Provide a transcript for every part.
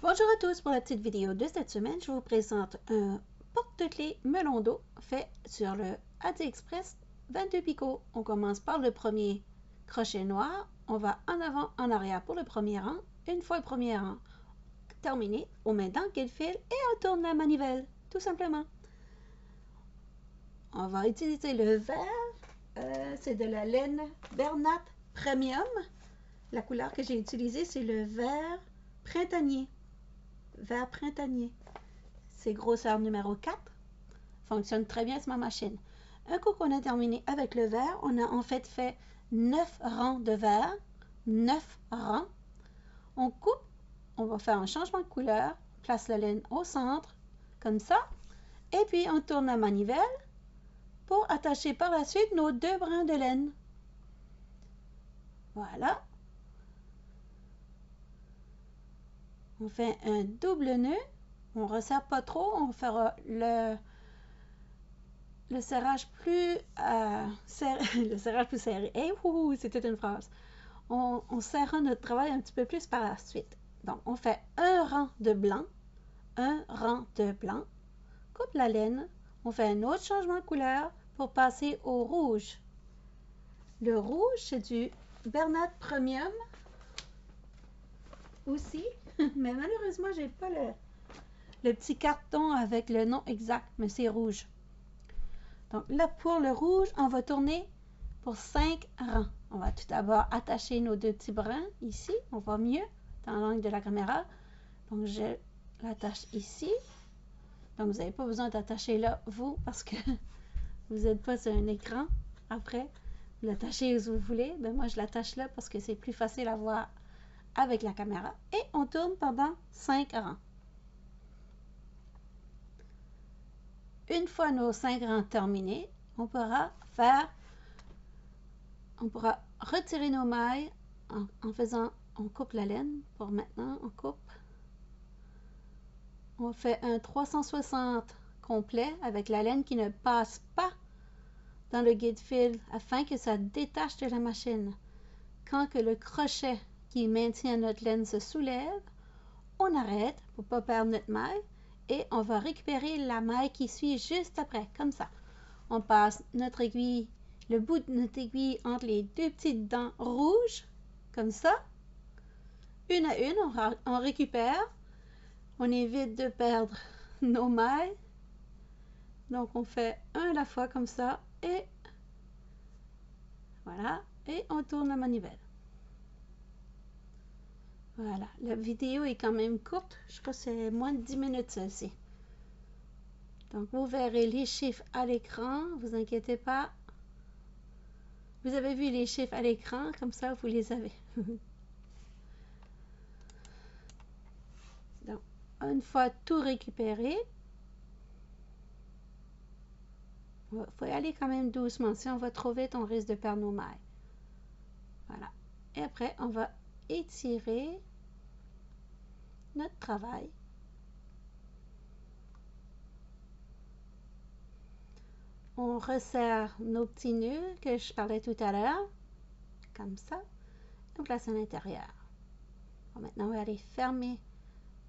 Bonjour à tous, pour la petite vidéo de cette semaine, je vous présente un porte-clés melon d'eau fait sur le AliExpress 22 picots. On commence par le premier crochet noir, on va en avant, en arrière pour le premier rang. Une fois le premier rang terminé, on met dans le guide-fil et on tourne la manivelle, tout simplement. On va utiliser le vert, c'est de la laine Bernat Premium. La couleur que j'ai utilisée, c'est le vert printanier. Vert printanier. C'est grosseur numéro 4. Fonctionne très bien sur ma machine. Un coup qu'on a terminé avec le vert, on a en fait 9 rangs de vert. 9 rangs. On coupe, on va faire un changement de couleur, place la laine au centre, comme ça, et puis on tourne la manivelle pour attacher par la suite nos 2 brins de laine. Voilà. On fait un double nœud. On ne resserre pas trop, on fera le serrage plus serré. Le serrage plus serré. Hey, c'était une phrase. On serrera notre travail un petit peu plus par la suite. Donc, on fait un rang de blanc, un rang de blanc, coupe la laine, on fait un autre changement de couleur pour passer au rouge. Le rouge, c'est du Bernat Premium aussi, mais malheureusement, j'ai pas le petit carton avec le nom exact, mais c'est rouge. Donc là, pour le rouge, on va tourner pour 5 rangs. On va tout d'abord attacher nos 2 petits brins ici. On voit mieux dans l'angle de la caméra. Donc, je l'attache ici. Donc, vous n'avez pas besoin d'attacher là, vous, parce que vous n'êtes pas sur un écran. Après, vous l'attachez où vous voulez. Ben, moi, je l'attache là parce que c'est plus facile à voir avec la caméra. Et on tourne pendant 5 rangs. Une fois nos 5 rangs terminés, on pourra retirer nos mailles en faisant, on coupe la laine. Pour maintenant, on coupe. On fait un 360 complet avec la laine qui ne passe pas dans le guide-fil afin que ça détache de la machine. Quand que le crochet qui maintient notre laine se soulève, on arrête pour ne pas perdre notre maille et on va récupérer la maille qui suit juste après, comme ça. On passe notre aiguille, le bout de notre aiguille entre les 2 petites dents rouges, comme ça. Une à une, on récupère. On évite de perdre nos mailles. Donc, on fait un à la fois comme ça et voilà. Et on tourne la manivelle. Voilà. La vidéo est quand même courte. Je crois que c'est moins de 10 minutes celle-ci. Donc, vous verrez les chiffres à l'écran. Ne vous inquiétez pas. Vous avez vu les chiffres à l'écran. Comme ça, vous les avez. Donc, une fois tout récupéré, il faut y aller quand même doucement. Si on va trop vite, on risque de perdre nos mailles. Voilà. Et après, on va étirer notre travail. On resserre nos petits nœuds que je parlais tout à l'heure, comme ça. On place à l'intérieur. Bon, maintenant, on va aller fermer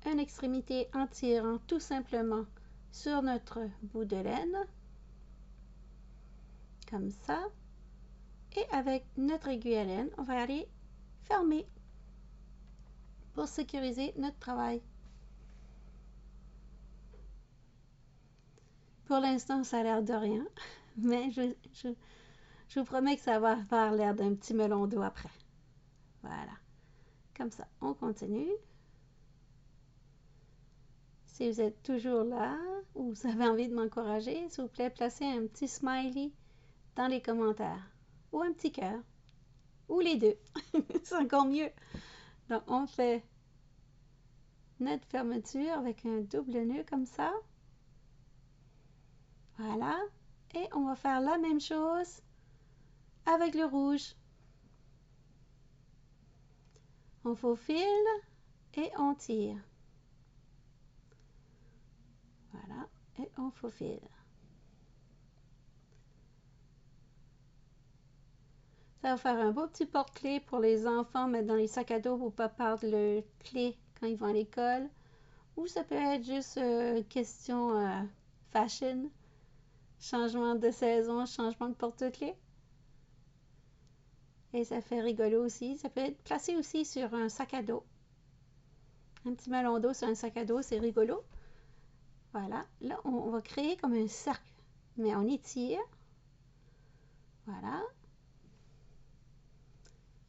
une extrémité en tirant tout simplement sur notre bout de laine, comme ça. Et avec notre aiguille à laine, on va aller fermer pour sécuriser notre travail. Pour l'instant, ça a l'air de rien, mais je vous promets que ça va avoir l'air d'un petit melon d'eau après. Voilà. Comme ça, on continue. Si vous êtes toujours là ou vous avez envie de m'encourager, s'il vous plaît, placez un petit smiley dans les commentaires. Ou un petit cœur. Ou les deux. C'est encore mieux. Donc, on fait notre fermeture avec un double nœud comme ça. Voilà. Et on va faire la même chose avec le rouge. On faufile et on tire. Voilà. Et on faufile. Ça va faire un beau petit porte-clés pour les enfants, mettre dans les sacs à dos pour ne pas perdre le clé quand ils vont à l'école. ou ça peut être juste question fashion, changement de saison, changement de porte-clés. Et ça fait rigolo aussi. Ça peut être placé aussi sur un sac à dos. Un petit melon d'eau sur un sac à dos, c'est rigolo. Voilà. Là, on va créer comme un cercle. Mais on étire. Voilà.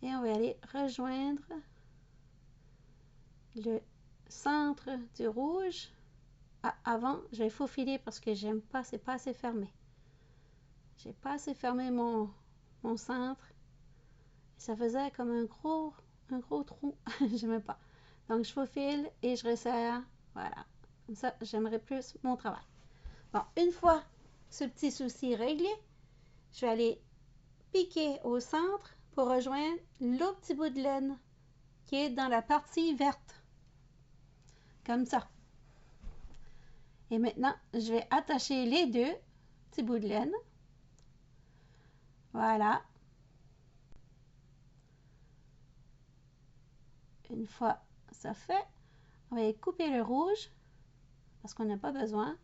Et on va aller rejoindre le centre du rouge. Ah, avant, je vais faufiler parce que j'aime pas, c'est pas assez fermé. J'ai pas assez fermé mon centre. Ça faisait comme un gros trou. J'aimais pas. Donc, je faufile et je resserre. Voilà. Comme ça, j'aimerais plus mon travail. Bon, une fois ce petit souci réglé, je vais aller piquer au centre pour rejoindre l'autre petit bout de laine qui est dans la partie verte. Comme ça. Et maintenant, je vais attacher les deux petits bouts de laine. Voilà. Une fois ça fait, on va couper le rouge parce qu'on n'a pas besoin.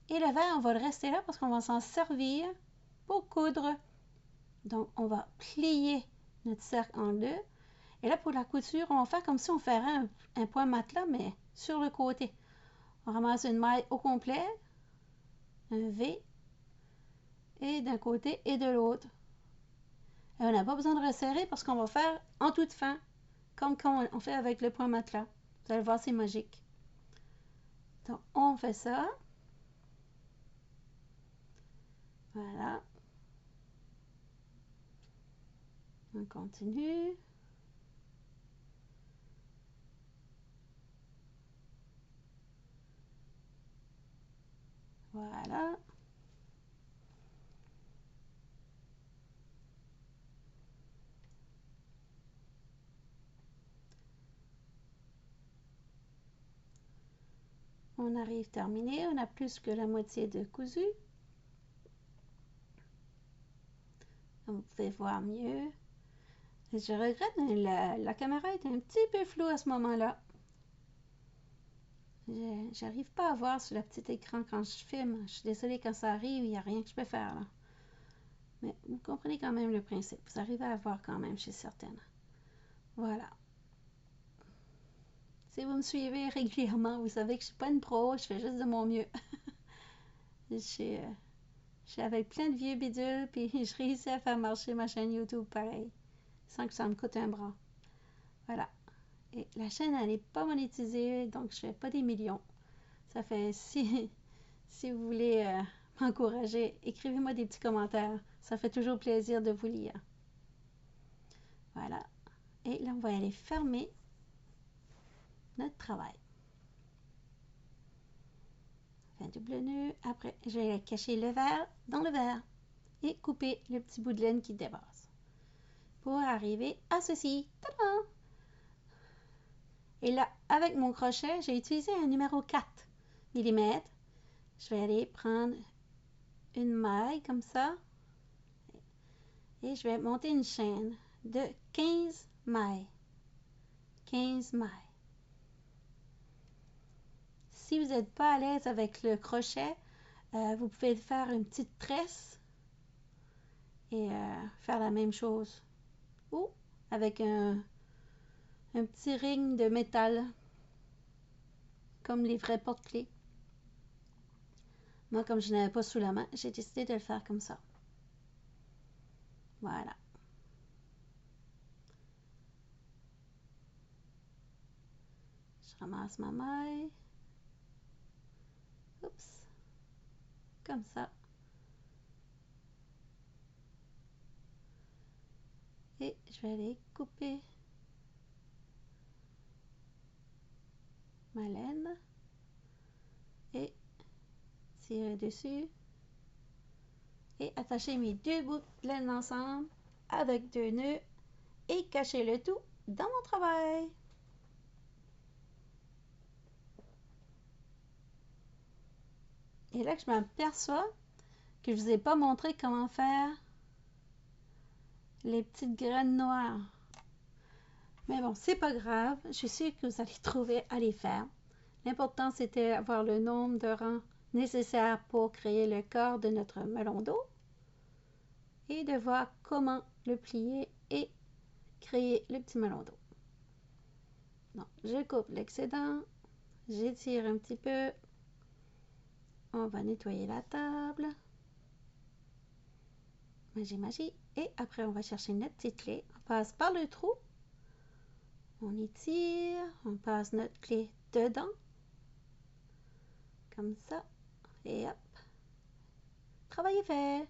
Et le vert, on va le rester là parce qu'on va s'en servir pour coudre. Donc, on va plier notre cercle en deux. Et là, pour la couture, on va faire comme si on ferait un point matelas, mais sur le côté. On ramasse une maille au complet, un V, et d'un côté et de l'autre. Et on n'a pas besoin de resserrer parce qu'on va faire en toute fin, comme quand on fait avec le point matelas. Vous allez voir, c'est magique. Donc, on fait ça. Voilà. On continue. Voilà. On arrive terminé. On a plus que la moitié de cousu. Vous pouvez voir mieux. Je regrette, la caméra est un petit peu floue à ce moment-là. J'arrive pas à voir sur le petit écran quand je filme. Je suis désolée, quand ça arrive, il n'y a rien que je peux faire là. Mais vous comprenez quand même le principe. Vous arrivez à voir quand même chez certaines. Voilà. Si vous me suivez régulièrement, vous savez que je ne suis pas une pro, je fais juste de mon mieux. Je suis avec plein de vieux bidules, puis je réussis à faire marcher ma chaîne YouTube pareil, sans que ça me coûte un bras. Voilà. Et la chaîne, elle n'est pas monétisée, donc je fais pas des millions. Ça fait, si vous voulez m'encourager, écrivez-moi des petits commentaires. Ça fait toujours plaisir de vous lire. Voilà. Et là, on va aller fermer notre travail. Un double nœud. Après, je vais cacher le vert dans le vert et couper le petit bout de laine qui dépasse pour arriver à ceci. Tadam! Et là, avec mon crochet, j'ai utilisé un numéro 4 mm. Je vais aller prendre une maille comme ça et je vais monter une chaîne de 15 mailles. 15 mailles. Si vous n'êtes pas à l'aise avec le crochet, vous pouvez faire une petite tresse et faire la même chose. Ou avec un petit ring de métal, comme les vrais porte-clés. Moi, comme je n'avais pas sous la main, j'ai décidé de le faire comme ça. Voilà. Je ramasse ma maille. Oups. Comme ça. Et je vais aller couper ma laine et tirer dessus et attacher mes deux bouts de laine ensemble avec deux nœuds et cacher le tout dans mon travail. Et là que je m'aperçois que je ne vous ai pas montré comment faire les petites graines noires. Mais bon, c'est pas grave. Je suis sûre que vous allez trouver à les faire. L'important, c'était avoir le nombre de rangs nécessaires pour créer le corps de notre melon d'eau et de voir comment le plier et créer le petit melon d'eau. Donc, je coupe l'excédent, j'étire un petit peu, on va nettoyer la table, magie magie, et après on va chercher notre petite clé, on passe par le trou, on étire, on passe notre clé dedans, comme ça, et hop, travail est fait,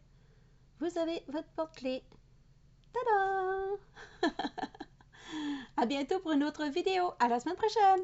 vous avez votre porte-clés. Tada! À bientôt pour une autre vidéo. À la semaine prochaine!